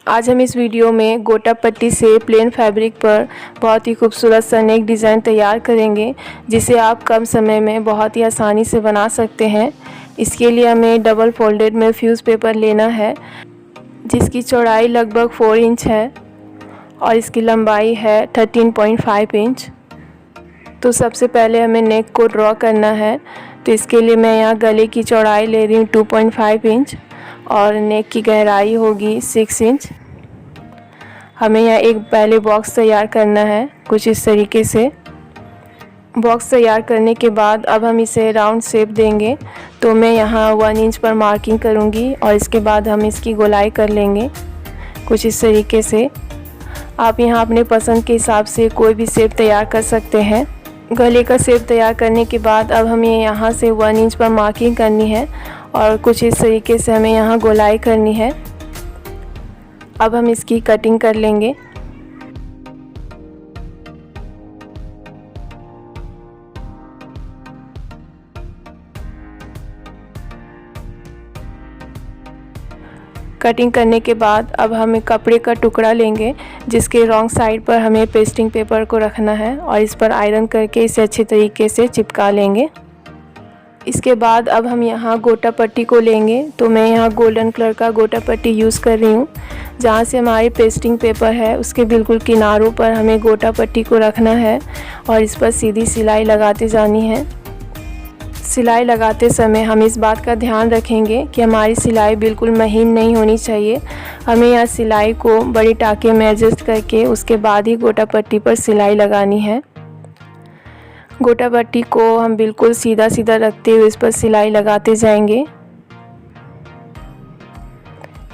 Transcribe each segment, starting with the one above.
आज हम इस वीडियो में गोटा पट्टी से प्लेन फैब्रिक पर बहुत ही खूबसूरत सा नेक डिज़ाइन तैयार करेंगे, जिसे आप कम समय में बहुत ही आसानी से बना सकते हैं। इसके लिए हमें डबल फोल्डेड में फ्यूज़ पेपर लेना है, जिसकी चौड़ाई लगभग 4 इंच है और इसकी लंबाई है 13.5 इंच। तो सबसे पहले हमें नेक को ड्रॉ करना है। तो इसके लिए मैं यहाँ गले की चौड़ाई ले रही हूँ 2.5 इंच और नेक की गहराई होगी 6 इंच। हमें यहाँ एक पहले बॉक्स तैयार करना है कुछ इस तरीके से। बॉक्स तैयार करने के बाद अब हम इसे राउंड शेप देंगे। तो मैं यहाँ 1 इंच पर मार्किंग करूँगी और इसके बाद हम इसकी गोलाई कर लेंगे कुछ इस तरीके से। आप यहाँ अपने पसंद के हिसाब से कोई भी शेप तैयार कर सकते हैं। गले का शेप तैयार करने के बाद अब हमें यहाँ से 1 इंच पर मार्किंग करनी है और कुछ इस तरीके से हमें यहाँ गोलाई करनी है। अब हम इसकी कटिंग कर लेंगे। कटिंग करने के बाद अब हम एक कपड़े का टुकड़ा लेंगे, जिसके रॉन्ग साइड पर हमें पेस्टिंग पेपर को रखना है और इस पर आयरन करके इसे अच्छे तरीके से चिपका लेंगे। इसके बाद अब हम यहाँ गोटा पट्टी को लेंगे। तो मैं यहाँ गोल्डन कलर का गोटा पट्टी यूज़ कर रही हूँ। जहाँ से हमारी पेस्टिंग पेपर है उसके बिल्कुल किनारों पर हमें गोटा पट्टी को रखना है और इस पर सीधी सिलाई लगाते जानी है। सिलाई लगाते समय हम इस बात का ध्यान रखेंगे कि हमारी सिलाई बिल्कुल महीन नहीं होनी चाहिए। हमें यहाँ सिलाई को बड़े टाँके में एडजस्ट करके उसके बाद ही गोटा पट्टी पर सिलाई लगानी है। गोटा पट्टी को हम बिल्कुल सीधा सीधा रखते हुए इस पर सिलाई लगाते जाएंगे।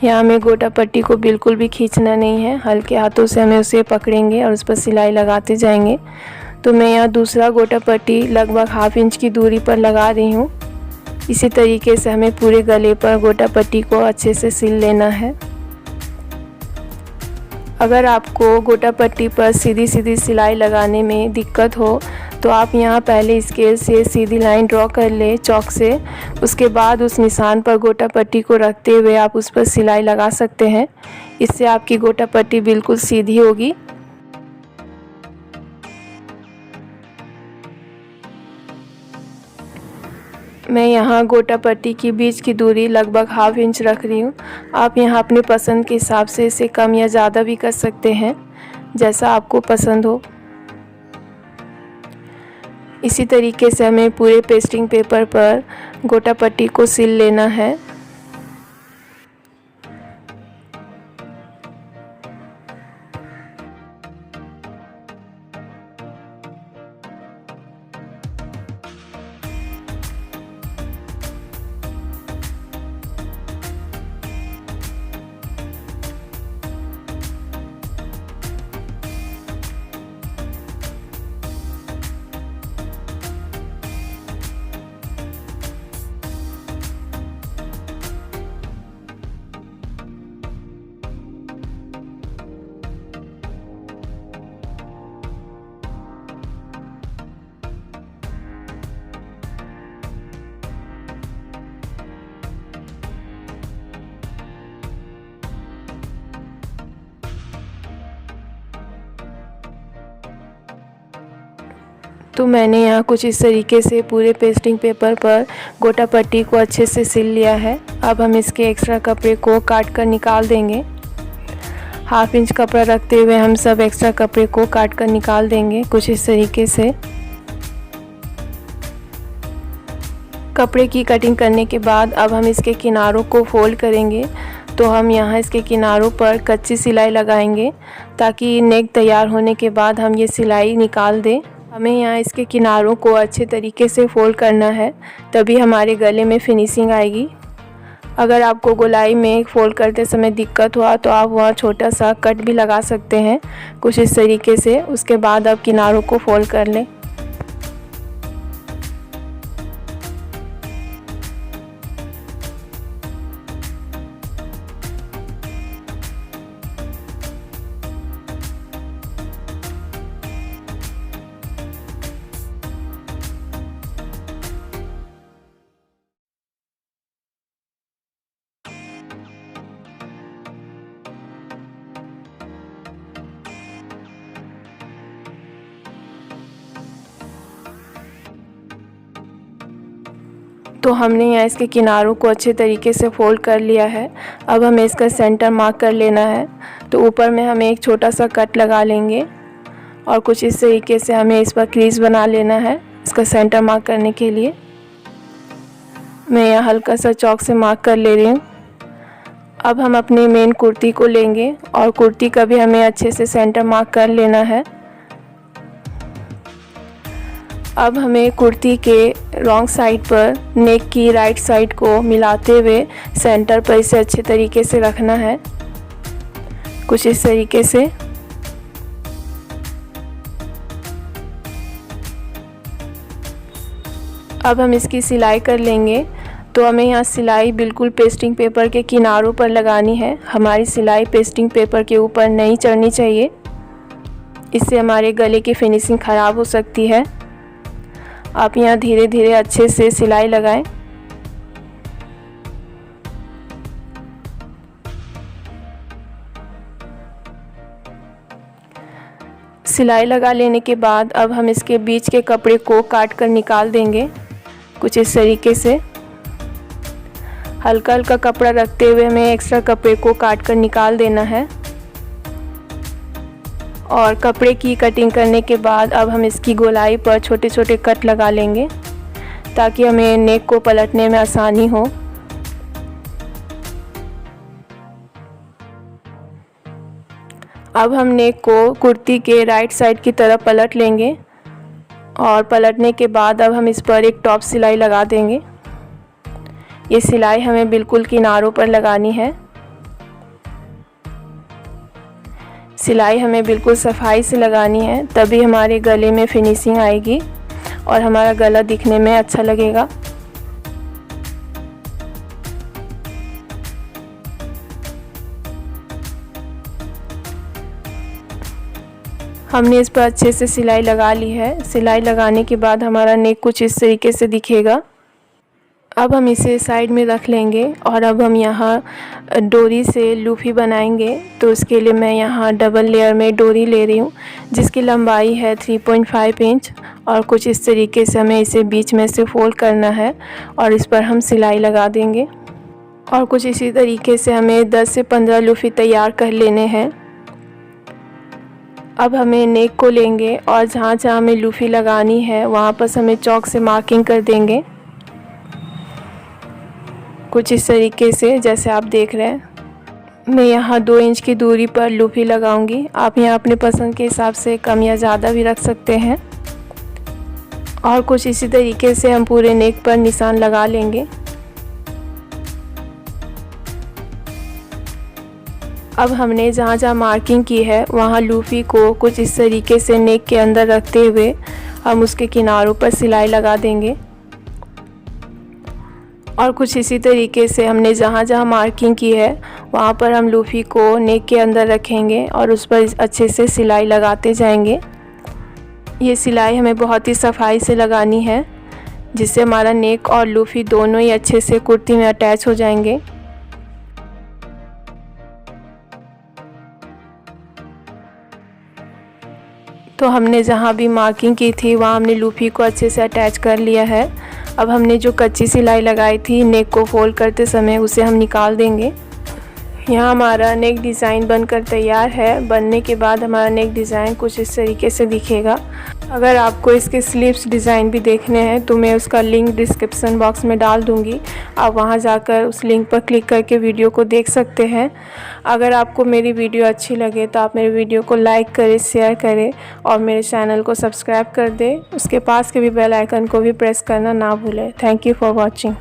यहाँ हमें गोटा पट्टी को बिल्कुल भी खींचना नहीं है, हल्के हाथों से हमें उसे पकड़ेंगे और उस पर सिलाई लगाते जाएंगे। तो मैं यहाँ दूसरा गोटा पट्टी लगभग 1/2 इंच की दूरी पर लगा रही हूँ। इसी तरीके से हमें पूरे गले पर गोटा पट्टी को अच्छे से सिल लेना है। अगर आपको गोटा पट्टी पर सीधी सीधी सिलाई लगाने में दिक्कत हो तो आप यहाँ पहले स्केल से सीधी लाइन ड्रॉ कर ले चॉक से। उसके बाद उस निशान पर गोटा पट्टी को रखते हुए आप उस पर सिलाई लगा सकते हैं। इससे आपकी गोटा पट्टी बिल्कुल सीधी होगी। मैं यहाँ गोटा पट्टी की बीच की दूरी लगभग 1/2 इंच रख रही हूँ। आप यहाँ अपने पसंद के हिसाब से इसे कम या ज़्यादा भी कर सकते हैं, जैसा आपको पसंद हो। इसी तरीके से हमें पूरे पेस्टिंग पेपर पर गोटा पट्टी को सिल लेना है। तो मैंने यहाँ कुछ इस तरीके से पूरे पेस्टिंग पेपर पर गोटा पट्टी को अच्छे से सिल लिया है। अब हम इसके एक्स्ट्रा कपड़े को काट कर निकाल देंगे। 1/2 इंच कपड़ा रखते हुए हम सब एक्स्ट्रा कपड़े को काट कर निकाल देंगे कुछ इस तरीके से। कपड़े की कटिंग करने के बाद अब हम इसके किनारों को फोल्ड करेंगे। तो हम यहाँ इसके किनारों पर कच्ची सिलाई लगाएंगे, ताकि नेक तैयार होने के बाद हम ये सिलाई निकाल दें। हमें यहाँ इसके किनारों को अच्छे तरीके से फोल्ड करना है, तभी हमारे गले में फिनिशिंग आएगी। अगर आपको गोलाई में फोल्ड करते समय दिक्कत हुआ तो आप वहाँ छोटा सा कट भी लगा सकते हैं कुछ इस तरीके से। उसके बाद आप किनारों को फोल्ड कर लें। तो हमने यहाँ इसके किनारों को अच्छे तरीके से फोल्ड कर लिया है। अब हमें इसका सेंटर मार्क कर लेना है। तो ऊपर में हमें एक छोटा सा कट लगा लेंगे और कुछ इस तरीके से हमें इस पर क्रीज बना लेना है इसका सेंटर मार्क करने के लिए। मैं यहाँ हल्का सा चॉक से मार्क कर ले रही हूँ। अब हम अपनी मेन कुर्ती को लेंगे और कुर्ती का भी हमें अच्छे से सेंटर मार्क कर लेना है। अब हमें कुर्ती के रॉन्ग साइड पर नेक की राइट साइड को मिलाते हुए सेंटर पर इसे अच्छे तरीके से रखना है, कुछ इस तरीके से। अब हम इसकी सिलाई कर लेंगे। तो हमें यहाँ सिलाई बिल्कुल पेस्टिंग पेपर के किनारों पर लगानी है। हमारी सिलाई पेस्टिंग पेपर के ऊपर नहीं चढ़नी चाहिए, इससे हमारे गले की फिनिशिंग ख़राब हो सकती है। आप यहाँ धीरे धीरे अच्छे से सिलाई लगाएं। सिलाई लगा लेने के बाद अब हम इसके बीच के कपड़े को काट कर निकाल देंगे, कुछ इस तरीके से। हल्का हल्का कपड़ा रखते हुए हमें एक्स्ट्रा कपड़े को काट कर निकाल देना है। और कपड़े की कटिंग करने के बाद अब हम इसकी गोलाई पर छोटे छोटे कट लगा लेंगे ताकि हमें नेक को पलटने में आसानी हो। अब हम नेक को कुर्ती के राइट साइड की तरफ पलट लेंगे और पलटने के बाद अब हम इस पर एक टॉप सिलाई लगा देंगे। ये सिलाई हमें बिल्कुल किनारों पर लगानी है। सिलाई हमें बिल्कुल सफाई से लगानी है, तभी हमारे गले में फिनिशिंग आएगी और हमारा गला दिखने में अच्छा लगेगा। हमने इस पर अच्छे से सिलाई लगा ली है। सिलाई लगाने के बाद हमारा नेक कुछ इस तरीके से दिखेगा। अब हम इसे साइड में रख लेंगे और अब हम यहाँ डोरी से लूफी बनाएंगे। तो उसके लिए मैं यहाँ डबल लेयर में डोरी ले रही हूँ जिसकी लंबाई है 3.5 इंच और कुछ इस तरीके से हमें इसे बीच में से फोल्ड करना है और इस पर हम सिलाई लगा देंगे। और कुछ इसी तरीके से हमें 10 से 15 लूफी तैयार कर लेने हैं। अब हमें नेक को लेंगे और जहाँ जहाँ हमें लूफी लगानी है वहाँ पर हमें चॉक से मार्किंग कर देंगे, कुछ इस तरीके से जैसे आप देख रहे हैं। मैं यहाँ 2 इंच की दूरी पर लूफी लगाऊंगी। आप यहाँ अपने पसंद के हिसाब से कम या ज़्यादा भी रख सकते हैं। और कुछ इसी तरीके से हम पूरे नेक पर निशान लगा लेंगे। अब हमने जहाँ जहाँ मार्किंग की है वहाँ लूफी को कुछ इस तरीके से नेक के अंदर रखते हुए हम उसके किनारों पर सिलाई लगा देंगे। और कुछ इसी तरीके से हमने जहाँ जहाँ मार्किंग की है वहाँ पर हम लूफी को नेक के अंदर रखेंगे और उस पर अच्छे से सिलाई लगाते जाएंगे। ये सिलाई हमें बहुत ही सफाई से लगानी है जिससे हमारा नेक और लूफी दोनों ही अच्छे से कुर्ती में अटैच हो जाएंगे। तो हमने जहाँ भी मार्किंग की थी वहाँ हमने लूफी को अच्छे से अटैच कर लिया है। अब हमने जो कच्ची सिलाई लगाई थी नेक को फोल्ड करते समय उसे हम निकाल देंगे। यहाँ हमारा नेक डिज़ाइन बनकर तैयार है। बनने के बाद हमारा नेक डिज़ाइन कुछ इस तरीके से दिखेगा। अगर आपको इसके स्लीव्स डिज़ाइन भी देखने हैं तो मैं उसका लिंक डिस्क्रिप्शन बॉक्स में डाल दूँगी। आप वहाँ जाकर उस लिंक पर क्लिक करके वीडियो को देख सकते हैं। अगर आपको मेरी वीडियो अच्छी लगे तो आप मेरे वीडियो को लाइक करें, शेयर करें और मेरे चैनल को सब्सक्राइब कर दें। उसके पास के भी बेल आइकन को भी प्रेस करना ना भूलें। Thank you for watching.